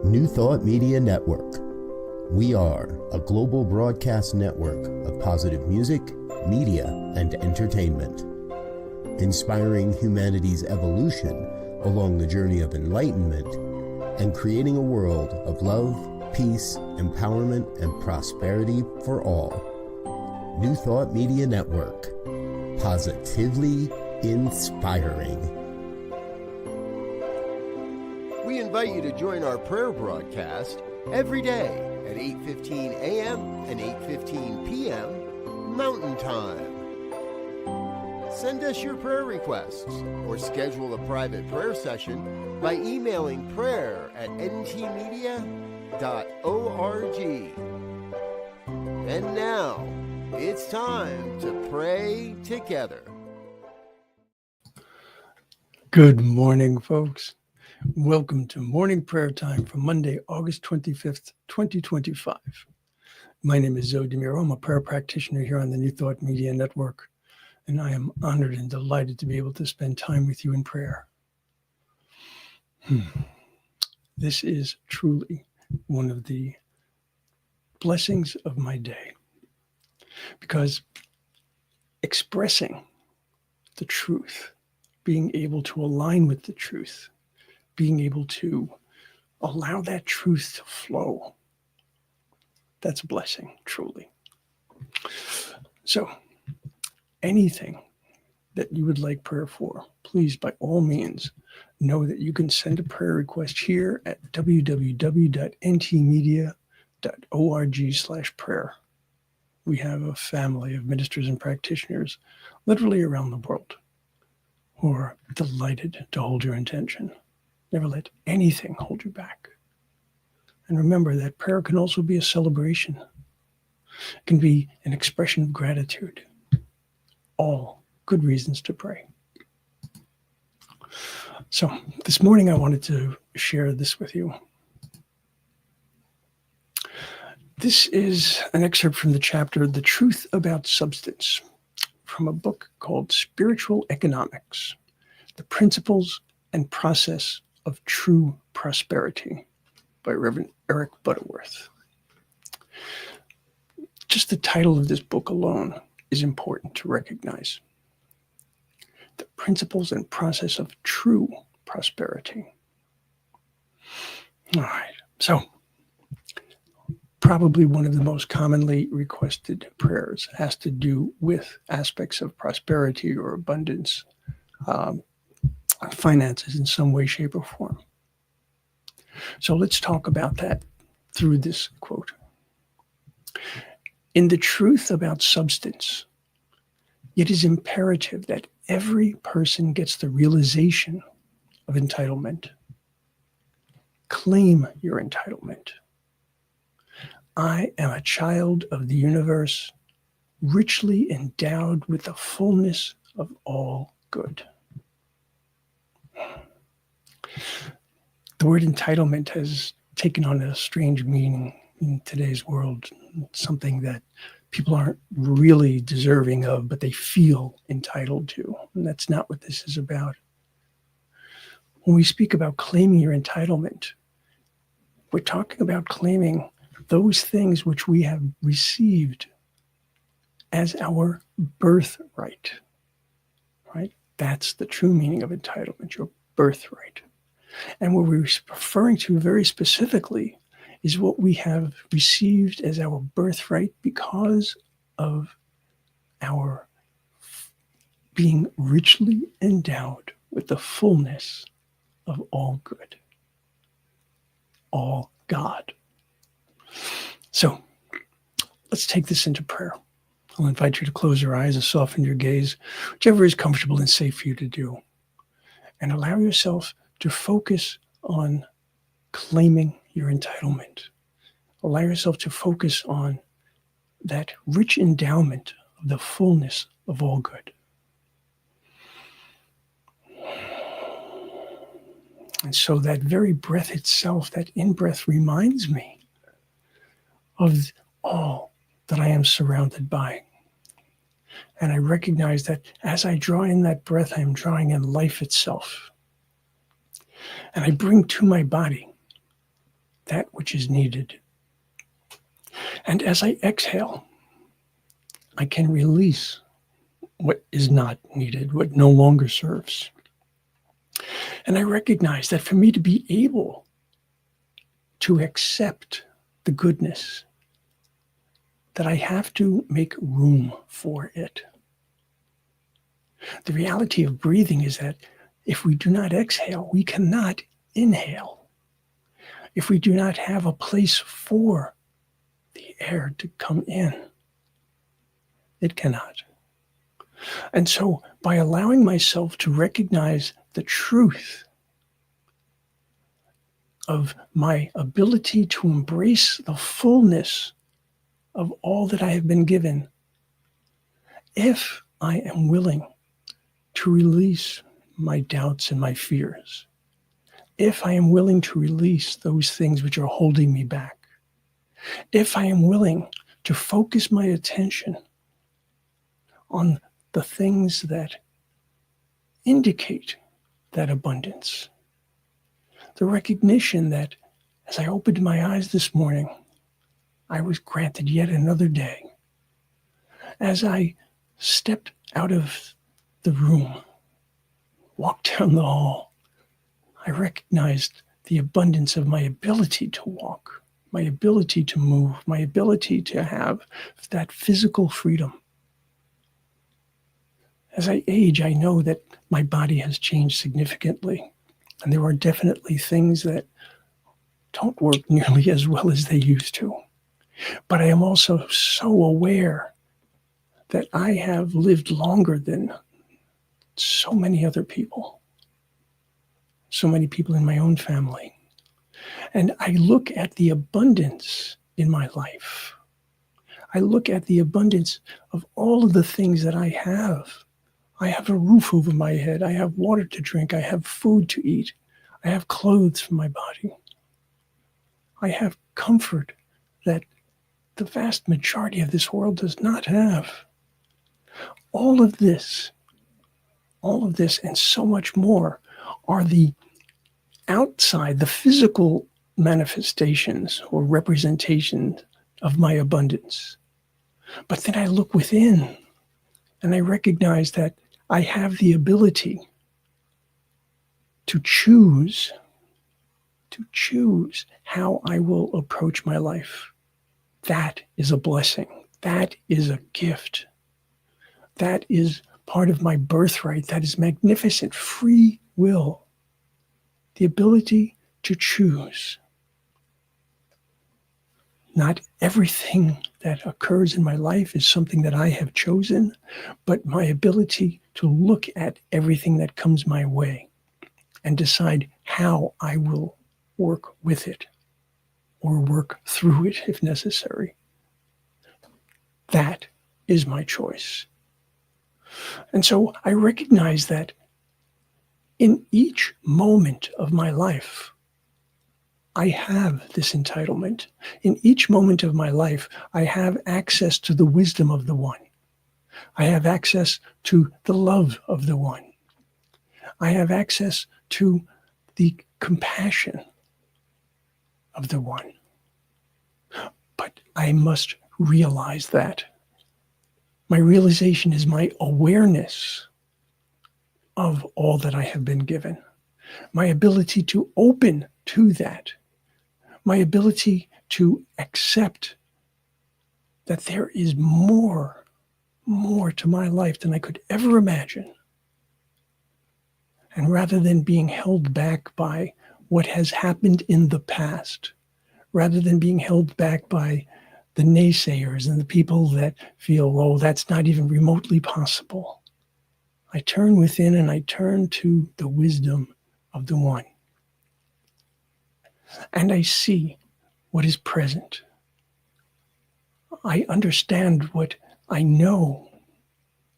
New Thought Media Network. We are a global broadcast network of positive music, media, and entertainment, inspiring humanity's evolution along the journey of enlightenment and creating a world of love, peace, empowerment, and prosperity for all. New Thought Media Network. Positively inspiring. We invite you to join our prayer broadcast every day at 8:15 a.m. and 8:15 p.m. Mountain Time. Send us your prayer requests or schedule a private prayer session by emailing prayer@ntmedia.org. And now, it's time to pray together. Good morning, folks. Welcome to morning prayer time for Monday, August 25th, 2025. My name is Muro. I'm a prayer practitioner here on the New Thought Media Network, and I am honored and delighted to be able to spend time with you in prayer. This is truly one of the blessings of my day, because expressing the truth, being able to align with the truth, being able to allow that truth to flow, that's a blessing, truly. So, anything that you would like prayer for, please, by all means, know that you can send a prayer request here at www.ntmedia.org/prayer. We have a family of ministers and practitioners literally around the world who are delighted to hold your intention. Never let anything hold you back. And remember that prayer can also be a celebration. It can be an expression of gratitude. All good reasons to pray. So this morning I wanted to share this with you. This is an excerpt from the chapter, The Truth About Substance, from a book called Spiritual Economics, The Principles and Process of True Prosperity by Reverend Eric Butterworth. Just the title of this book alone is important to recognize. The Principles and Process of True Prosperity. All right, so probably one of the most commonly requested prayers has to do with aspects of prosperity or abundance, finances in some way, shape, or form. So let's talk about that through this quote. In the truth about substance, it is imperative that every person gets the realization of entitlement. Claim your entitlement. I am a child of the universe, richly endowed with the fullness of all good. The word entitlement has taken on a strange meaning in today's world, something that people aren't really deserving of, but they feel entitled to. And that's not what this is about. When we speak about claiming your entitlement, we're talking about claiming those things which we have received as our birthright, right? That's the true meaning of entitlement, your birthright. And what we're referring to very specifically is what we have received as our birthright because of our being richly endowed with the fullness of all good, all God. So let's take this into prayer. I'll invite you to close your eyes and soften your gaze, whichever is comfortable and safe for you to do. And allow yourself to focus on claiming your entitlement. Allow yourself to focus on that rich endowment of the fullness of all good. And so that very breath itself, that in-breath, reminds me of all that I am surrounded by. And I recognize that as I draw in that breath, I am drawing in life itself. And I bring to my body that which is needed. And as I exhale, I can release what is not needed, what no longer serves. And I recognize that for me to be able to accept the goodness, that I have to make room for it. The reality of breathing is that if we do not exhale, we cannot inhale. If we do not have a place for the air to come in, it cannot. And so by allowing myself to recognize the truth of my ability to embrace the fullness of all that I have been given, if I am willing to release my doubts and my fears, if I am willing to release those things which are holding me back, if I am willing to focus my attention on the things that indicate that abundance, the recognition that as I opened my eyes this morning, I was granted yet another day. As I stepped out of the room, walked down the hall, I recognized the abundance of my ability to walk, my ability to move, my ability to have that physical freedom. As I age, I know that my body has changed significantly, and there are definitely things that don't work nearly as well as they used to. But I am also so aware that I have lived longer than so many other people, so many people in my own family. And I look at the abundance in my life. I look at the abundance of all of the things that I have. I have a roof over my head. I have water to drink. I have food to eat. I have clothes for my body. I have comfort that the vast majority of this world does not have. All of this, and so much more are the outside, the physical manifestations or representations of my abundance. But then I look within and I recognize that I have the ability to choose how I will approach my life. That is a blessing. That is a gift. That is part of my birthright. That is magnificent. Free will. The ability to choose. Not everything that occurs in my life is something that I have chosen, but my ability to look at everything that comes my way and decide how I will work with it or work through it if necessary. That is my choice. And so I recognize that in each moment of my life, I have this entitlement. In each moment of my life, I have access to the wisdom of the One. I have access to the love of the One. I have access to the compassion of the One. But I must realize that. My realization is my awareness of all that I have been given. My ability to open to that. My ability to accept that there is more to my life than I could ever imagine. And rather than being held back by what has happened in the past, rather than being held back by the naysayers and the people that feel, oh, that's not even remotely possible, I turn within and I turn to the wisdom of the One. And I see what is present. I understand what I know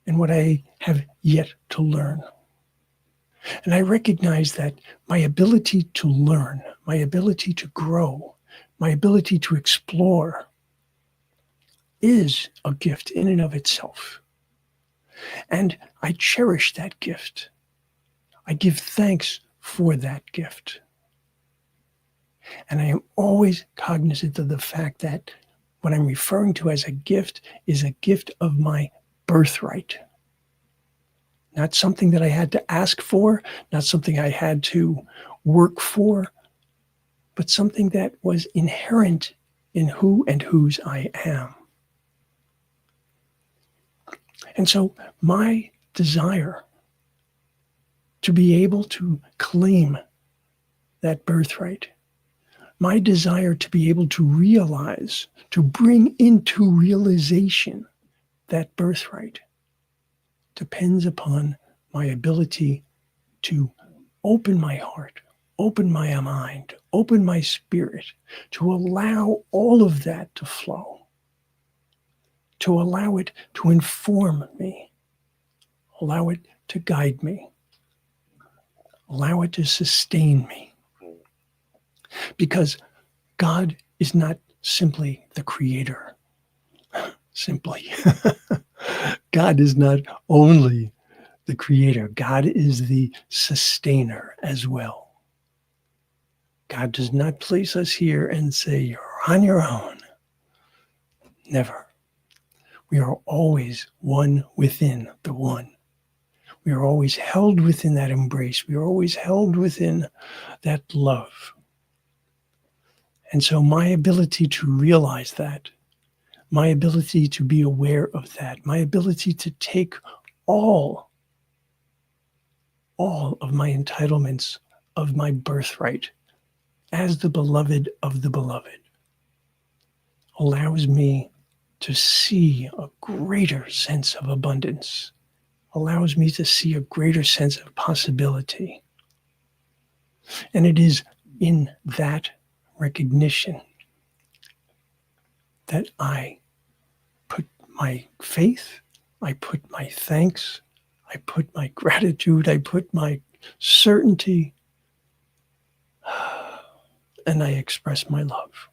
and what I have yet to learn. And I recognize that my ability to learn, my ability to grow, my ability to explore is a gift in and of itself. And I cherish that gift. I give thanks for that gift. And I am always cognizant of the fact that what I'm referring to as a gift is a gift of my birthright. Not something that I had to ask for, not something I had to work for, but something that was inherent in who and whose I am. And so my desire to be able to claim that birthright, my desire to be able to realize, to bring into realization that birthright, depends upon my ability to open my heart, open my mind, open my spirit, to allow all of that to flow, to allow it to inform me, allow it to guide me, allow it to sustain me. Because God is not simply the creator, simply. God is not only the creator, God is the sustainer as well. God does not place us here and say, you're on your own. Never. We are always one within the one. We are always held within that embrace. We are always held within that love. And so my ability to realize that, my ability to be aware of that, my ability to take all of my entitlements of my birthright as the beloved of the beloved allows me to see a greater sense of abundance, allows me to see a greater sense of possibility. And it is in that recognition that I put my faith, I put my thanks, I put my gratitude, I put my certainty, and I express my love.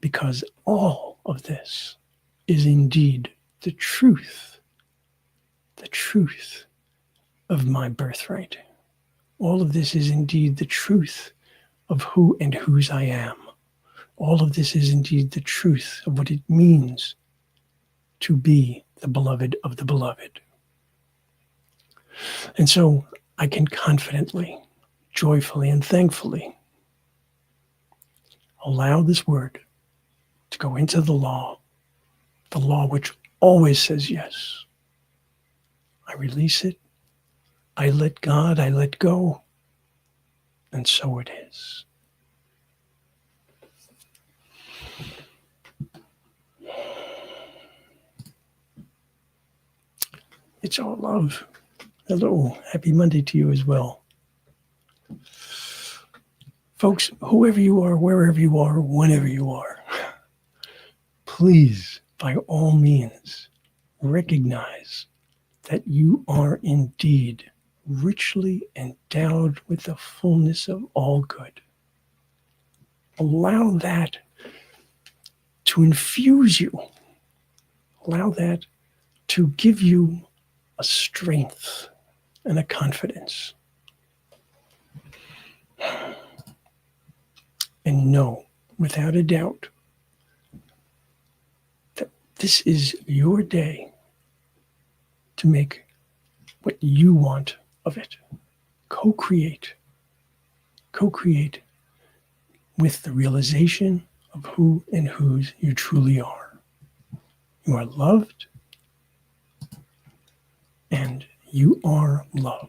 Because all of this is indeed the truth of my birthright. All of this is indeed the truth of who and whose I am. All of this is indeed the truth of what it means to be the beloved of the beloved. And so I can confidently, joyfully, and thankfully allow this word to go into the law which always says yes. I release it. I let God, I let go. And so it is. It's all love. Hello. Happy Monday to you as well. Folks, whoever you are, wherever you are, whenever you are, please, by all means, recognize that you are indeed richly endowed with the fullness of all good. Allow that to infuse you. Allow that to give you a strength and a confidence. And know, without a doubt, that this is your day to make what you want of it. Co-create with the realization of who and whose you truly are. You are loved, and you are love.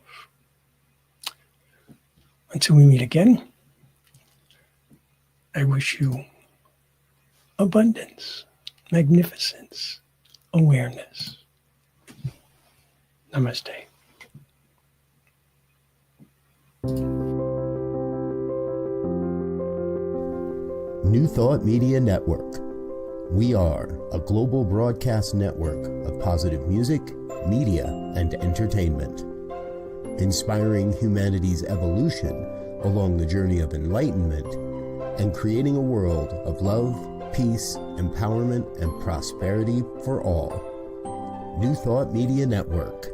Until we meet again, I wish you abundance, magnificence, awareness. Namaste. New Thought Media Network. We are a global broadcast network of positive music, media, and entertainment, inspiring humanity's evolution along the journey of enlightenment and creating a world of love, peace, empowerment, and prosperity for all. New Thought Media Network.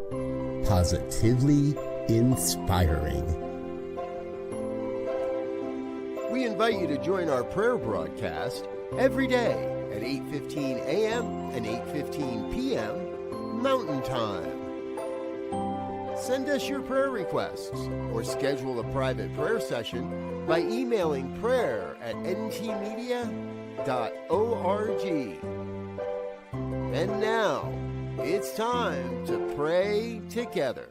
Positively inspiring. invite you to join our prayer broadcast every day at 8:15 a.m. and 8:15 p.m. Mountain Time. Send us your prayer requests or schedule a private prayer session by emailing prayer@ntmedia.org. And now, it's time to pray together.